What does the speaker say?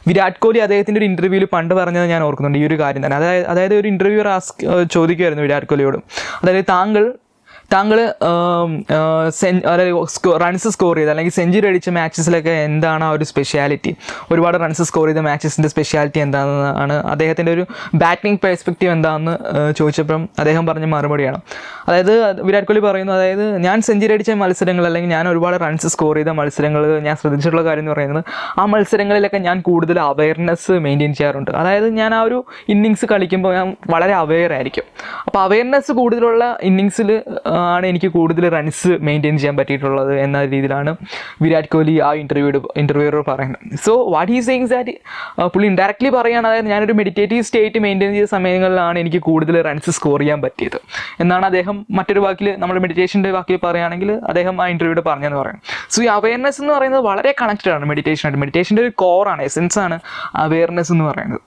വിരാട് കോഹ്ലി അദ്ദേഹത്തിൻ്റെ ഒരു ഇൻ്റർവ്യൂവിൽ പണ്ട് പറഞ്ഞത് ഞാൻ ഓർക്കുന്നുണ്ട് ഈ ഒരു കാര്യം തന്നെ. അതായത് ഒരു ഇൻ്റർവ്യൂവർ ചോദിക്കുമായിരുന്നു വിരാട് കോഹ്ലിയോടും, അതായത് താങ്കൾ റൺസ് സ്കോർ ചെയ്ത് അല്ലെങ്കിൽ സെഞ്ചുറി അടിച്ച മാച്ചസിലൊക്കെ എന്താണ് ആ ഒരു സ്പെഷ്യാലിറ്റി, ഒരുപാട് റൺസ് സ്കോർ ചെയ്ത മാച്ചസിൻ്റെ സ്പെഷ്യാലിറ്റി എന്താണെന്നാണ് അദ്ദേഹത്തിൻ്റെ ഒരു ബാറ്റിംഗ് പെർസ്പെക്റ്റീവ് എന്താണെന്ന് ചോദിച്ചപ്പം അദ്ദേഹം പറഞ്ഞ മറുപടിയാണ്. അതായത് വിരാട് കോഹ്ലി പറയുന്നു, അതായത് ഞാൻ സെഞ്ചുറി അടിച്ച മത്സരങ്ങൾ അല്ലെങ്കിൽ ഞാൻ ഒരുപാട് റൺസ് സ്കോർ ചെയ്ത മത്സരങ്ങൾ ഞാൻ ശ്രദ്ധിച്ചിട്ടുള്ള കാര്യം എന്ന് പറയുന്നത് ആ മത്സരങ്ങളിലൊക്കെ ഞാൻ കൂടുതൽ അവയർനെസ് മെയിൻറ്റെയിൻ ചെയ്യാറുണ്ട്. അതായത് ഞാൻ ആ ഒരു ഇന്നിങ്സ് കളിക്കുമ്പോൾ ഞാൻ വളരെ അവെയർ ആയിരിക്കും. അപ്പോൾ അവെയർനെസ് കൂടുതലുള്ള ഇന്നിങ്സിൽ ആണ് എനിക്ക് കൂടുതൽ റൺസ് മെയിൻറ്റെയിൻ ചെയ്യാൻ പറ്റിയിട്ടുള്ളത് എന്ന രീതിയിലാണ് വിരാട് കോഹ്ലി ആ ഇൻ്റർവ്യൂവർ പറയുന്നത്. So what he sayings that പുള്ളി ഇൻഡയറക്ട്ലി പറയുകയാണ്, അതായത് ഞാനൊരു മെഡിറ്റേറ്റീവ് സ്റ്റേറ്റ് മെയിൻറ്റെയിൻ ചെയ്ത സമയങ്ങളിലാണ് എനിക്ക് കൂടുതൽ റൺസ് സ്കോർ ചെയ്യാൻ പറ്റിയത് എന്നാണ് അദ്ദേഹം മറ്റൊരു വാക്കിൽ, നമ്മുടെ മെഡിറ്റേഷൻ്റെ വാക്കിൽ പറയുകയാണെങ്കിൽ അദ്ദേഹം ആ ഇൻ്റർവ്യൂടെ പറഞ്ഞെന്ന് പറയും. സോ ഈ അവെയർനെസ് എന്ന് പറയുന്നത് വളരെ കണക്റ്റഡ് ആണ് മെഡിറ്റേഷനായിട്ട്. മെഡിറ്റേഷൻ്റെ ഒരു കോറാണ്, എസെൻസ് ആണ് അവെയർനെസ് എന്ന് പറയുന്നത്.